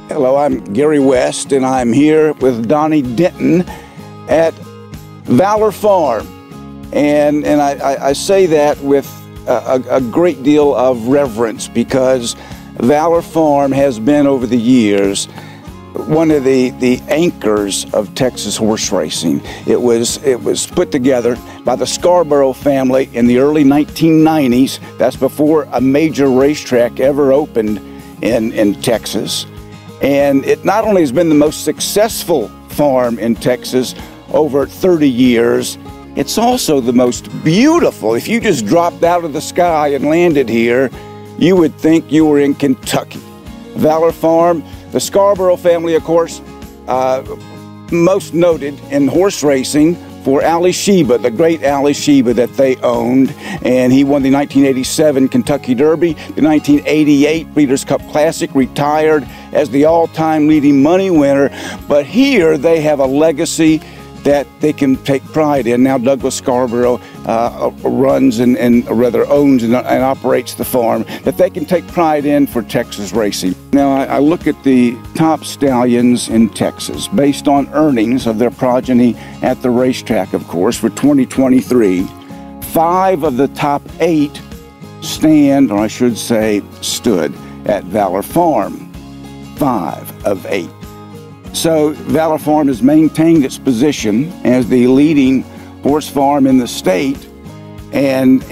Hello, I'm Gary West, and I'm here with Donny Denton at Valor Farm. And I say that with a great deal of reverence, because Valor Farm has been, over the years, one of the anchors of Texas horse racing. It was put together by the Scarborough family in the early 1990s. That's before a major racetrack ever opened in Texas. And it not only has been the most successful farm in Texas over 30 years, it's also the most beautiful. If you just dropped out of the sky and landed here, you would think you were in Kentucky. Valor Farm, the Scarborough family, of course, most noted in horse racing for Ali Sheba, the great Ali Sheba that they owned. And he won the 1987 Kentucky Derby, the 1988 Breeders' Cup Classic, retired as the all-time leading money winner. But here they have a legacy that they can take pride in. Now Douglas Scarborough runs and rather owns and operates the farm, that they can take pride in for Texas racing. Now I look at the top stallions in Texas based on earnings of their progeny at the racetrack, of course, for 2023. 5 of the top 8 stand, or I should say stood, at Valor Farm. 5 of 8. So Valor Farm has maintained its position as the leading horse farm in the state, and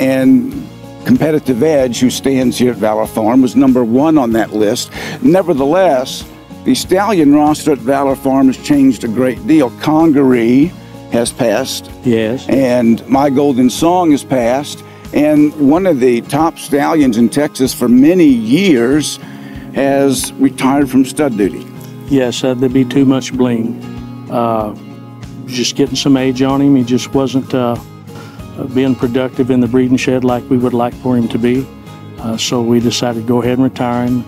Competitive Edge, who stands here at Valor Farm, was #1 on that list. Nevertheless, the stallion roster at Valor Farm has changed a great deal. Congaree has passed. Yes. And My Golden Song has passed. And one of the top stallions in Texas for many years has retired from stud duty. Yes, there'd be too much bling. Just getting some age on him. He just wasn't being productive in the breeding shed like we would like for him to be. So we decided to go ahead and retire him.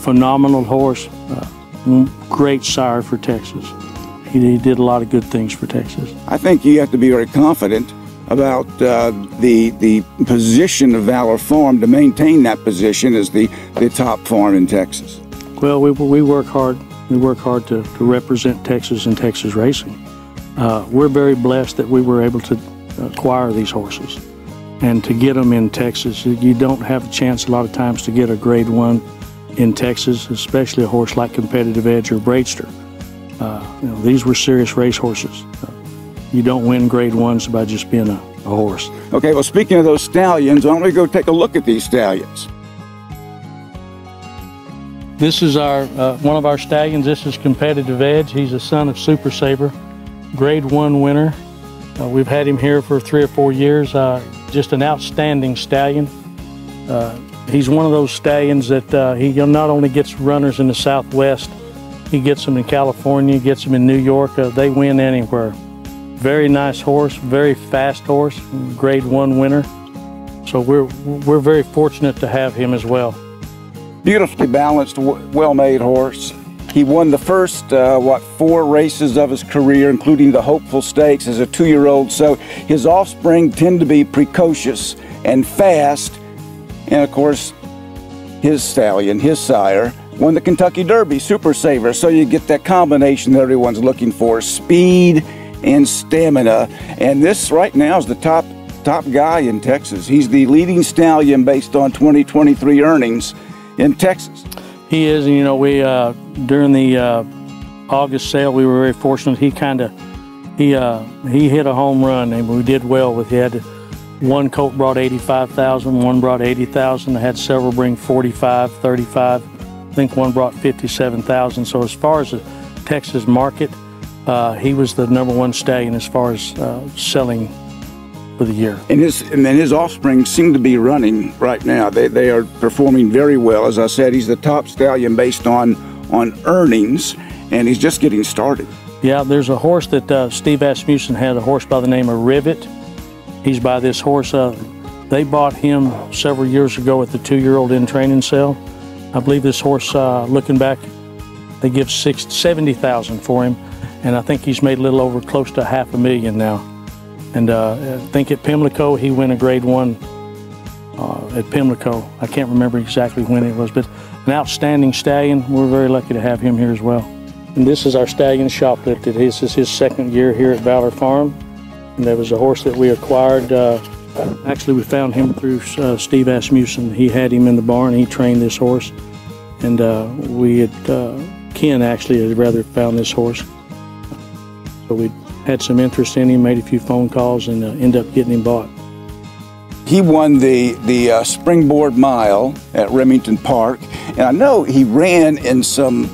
Phenomenal horse, great sire for Texas. He did a lot of good things for Texas. I think you have to be very confident about the position of Valor Farm to maintain that position as the top farm in Texas. Well, we work hard. We work hard to represent Texas and Texas racing. We're very blessed that we were able to acquire these horses and to get them in Texas. You don't have a chance a lot of times to get a Grade 1 in Texas, especially a horse like Competitive Edge or Braider. These were serious race horses. You don't win Grade 1s by just being a horse. Okay, well, speaking of those stallions, why don't we go take a look at these stallions? This is our one of our stallions. This is Competitive Edge. He's a son of Super Saver, Grade 1 winner. We've had him here for 3 or 4 years. Just an outstanding stallion. He's one of those stallions that he not only gets runners in the Southwest, he gets them in California, gets them in New York. They win anywhere. Very nice horse, very fast horse, Grade 1 winner. So we're very fortunate to have him as well. Beautifully balanced, well-made horse. He won the first, 4 races of his career, including the Hopeful Stakes as a 2-year-old. So his offspring tend to be precocious and fast. And of course, his stallion, his sire, won the Kentucky Derby, Super Saver. So you get that combination that everyone's looking for, speed and stamina. And this right now is the top guy in Texas. He's the leading stallion based on 2023 earnings in Texas. He is, and we during the August sale, we were very fortunate. He hit a home run, and we did well with. He had one colt brought 85,000, one brought 80,000. I had several bring 45, 35. I think one brought 57,000. So as far as the Texas market, he was the #1 stallion as far as selling for the year. And his offspring seem to be running right now. They are performing very well. As I said, he's the top stallion based on earnings, and he's just getting started. Yeah, there's a horse that Steve Asmussen had, a horse by the name of Rivet. He's by this horse. They bought him several years ago at the 2-year-old in training sale. I believe this horse, looking back, they give 70,000 for him, and I think he's made a little over close to $500,000 now. And I think at Pimlico, he went a Grade 1 at Pimlico. I can't remember exactly when it was, but an outstanding stallion. We're very lucky to have him here as well. And this is our stallion, Shoplifted. This is his second year here at Valor Farm. And that was a horse that we acquired. Actually, we found him through Steve Asmussen. He had him in the barn. He trained this horse. And Ken actually had rather found this horse. So we had some interest in him, made a few phone calls, and ended up getting him bought. He won the Springboard Mile at Remington Park, and I know he ran in some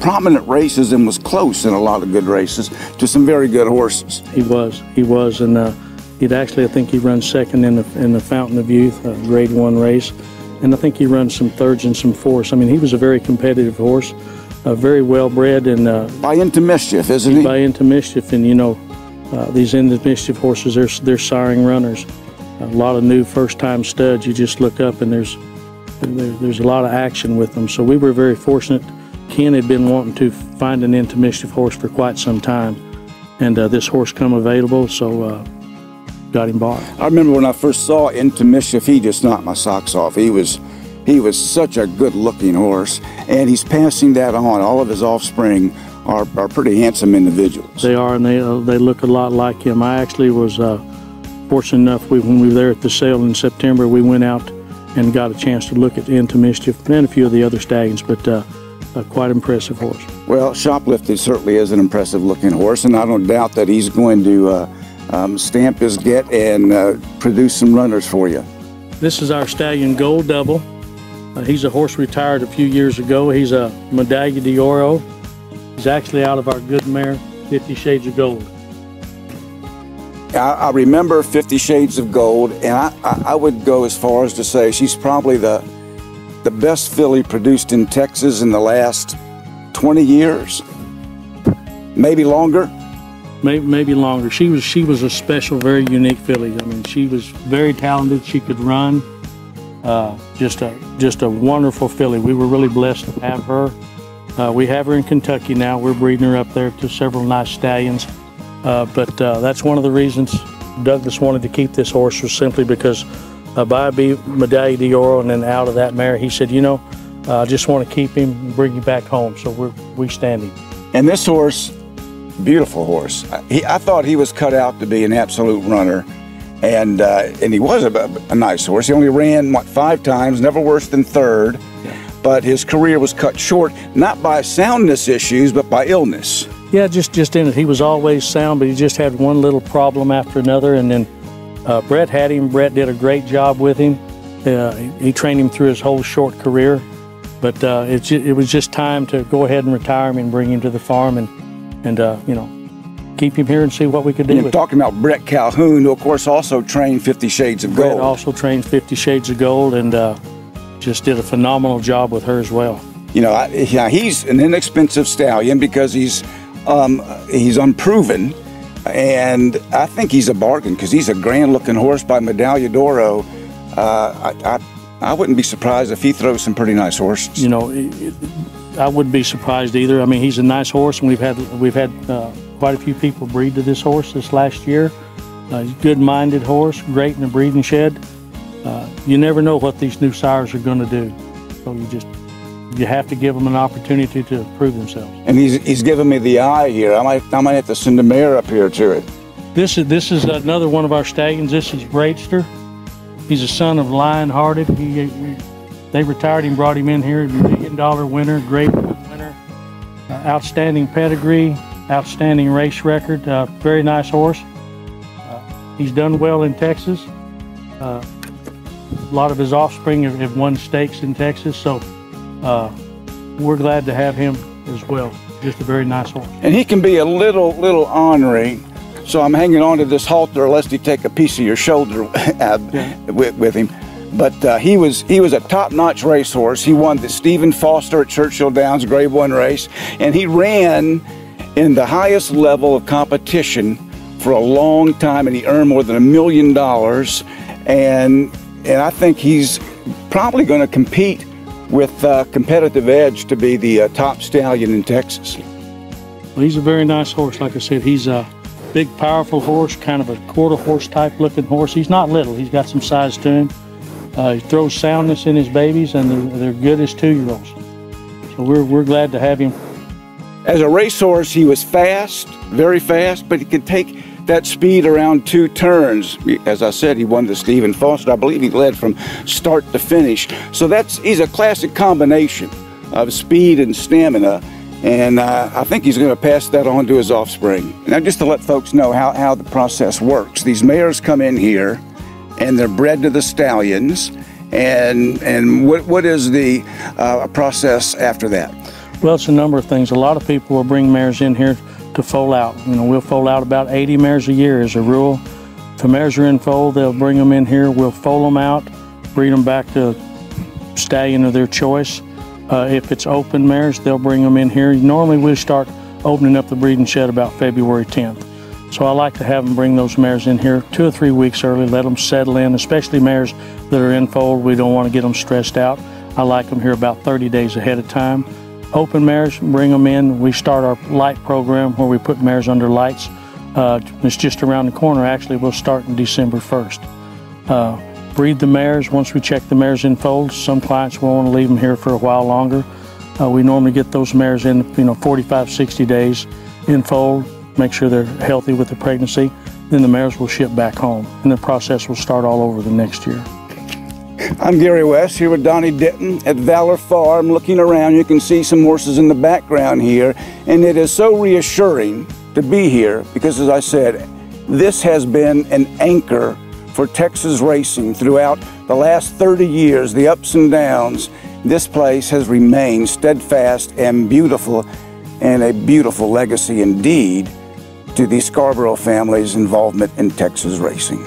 prominent races and was close in a lot of good races to some very good horses. He was, and he'd actually, I think he runs second in the Fountain of Youth, Grade 1 race, and I think he runs some thirds and some fourths. I mean, he was a very competitive horse, very well bred, and by Into Mischief, isn't he? By Into Mischief, and you know, these Into Mischief horses, they're siring runners. A lot of new first-time studs. You just look up and there's a lot of action with them. So we were very fortunate. Ken had been wanting to find an Into Mischief horse for quite some time, and this horse come available, so got him bought. I remember when I first saw Into Mischief, he just knocked my socks off. He was such a good-looking horse, and he's passing that on. All of his offspring are pretty handsome individuals. They are, and they look a lot like him. I actually was fortunate enough, when we were there at the sale in September, we went out and got a chance to look at Into Mischief and a few of the other stallions, but a quite impressive horse. Well, Shoplifted certainly is an impressive looking horse, and I don't doubt that he's going to stamp his get and produce some runners for you. This is our stallion Gold Double. He's a horse retired a few years ago. He's a Medaglia d'Oro. He's actually out of our good mare, 50 Shades of Gold. I remember 50 Shades of Gold, and I would go as far as to say she's probably the best filly produced in Texas in the last 20 years, maybe longer. Maybe longer. She was a special, very unique filly. I mean, she was very talented. She could run. Just a wonderful filly. We were really blessed to have her. We have her in Kentucky now. We're breeding her up there to several nice stallions. But that's one of the reasons Douglas wanted to keep this horse, was simply because by Medaglia d'Oro and then out of that mare, he said, you know, I just want to keep him and bring you back home. So we stand him. And this horse, beautiful horse. I thought he was cut out to be an absolute runner, and he was a nice horse. He only ran, what, 5 times, never worse than third. Yeah. But his career was cut short, not by soundness issues, but by illness. Yeah, just in it. He was always sound, but he just had one little problem after another, and then Brett had him. Brett did a great job with him. He trained him through his whole short career, but it was just time to go ahead and retire him and bring him to the farm and you know, keep him here and see what we could do with him. Talking about Brett Calhoun, who of course also trained 50 Shades of Gold. Brett also trained 50 Shades of Gold, and just did a phenomenal job with her as well. You know, he's an inexpensive stallion because he's unproven, and I think he's a bargain because he's a grand-looking horse by Medaglia d'Oro. I wouldn't be surprised if he throws some pretty nice horses. You know, I wouldn't be surprised either. I mean, he's a nice horse, and we've had quite a few people breed to this horse this last year. He's a good-minded horse, great in the breeding shed. You never know what these new sires are going to do, so you have to give them an opportunity to prove themselves. And he's giving me the eye here. I might have to send a mare up here to it. This is another one of our stallions. This is Braider. He's a son of Lion-Hearted. They retired him, brought him in here. $1 million winner, Grade 1 winner, outstanding pedigree, outstanding race record. Very nice horse. He's done well in Texas. A lot of his offspring have won stakes in Texas, so we're glad to have him as well. Just a very nice horse. And he can be a little ornery, so I'm hanging on to this halter lest he take a piece of your shoulder with him. But he was a top-notch racehorse. He won the Stephen Foster at Churchill Downs Grade 1 race, and he ran in the highest level of competition for a long time, and he earned more than $1 million. And I think he's probably going to compete with Competitive Edge to be the top stallion in Texas. Well, he's a very nice horse. Like I said, he's a big, powerful horse, kind of a quarter horse type looking horse. He's not little. He's got some size to him. He throws soundness in his babies, and they're good as 2-year-olds. So we're glad to have him. As a racehorse, he was fast, very fast, but he could take that speed around 2 turns. As I said, he won the Stephen Foster. I believe he led from start to finish. So he's a classic combination of speed and stamina, and I think he's going to pass that on to his offspring. Now, just to let folks know how the process works, these mares come in here, and they're bred to the Stallions, and what is the process after that? Well, it's a number of things. A lot of people will bring mares in here to foal out. You know, we'll foal out about 80 mares a year as a rule. If the mares are in foal, they'll bring them in here. We'll foal them out, breed them back to stallion of their choice. If it's open mares, they'll bring them in here. Normally, we start opening up the breeding shed about February 10th. So I like to have them bring those mares in here 2 or 3 weeks early, let them settle in, especially mares that are in foal. We don't want to get them stressed out. I like them here about 30 days ahead of time. Open mares, bring them in. We start our light program where we put mares under lights. It's just around the corner. Actually, we'll start in December 1st. Breed the mares. Once we check the mares in fold, some clients will want to leave them here for a while longer. We normally get those mares in 45, 60 days in fold, make sure they're healthy with the pregnancy. Then the mares will ship back home, and the process will start all over the next year. I'm Gary West here with Donny Denton at Valor Farm. Looking around, you can see some horses in the background here, and it is so reassuring to be here because, as I said, this has been an anchor for Texas racing throughout the last 30 years, the ups and downs. This place has remained steadfast and beautiful, and a beautiful legacy indeed to the Scarborough family's involvement in Texas racing.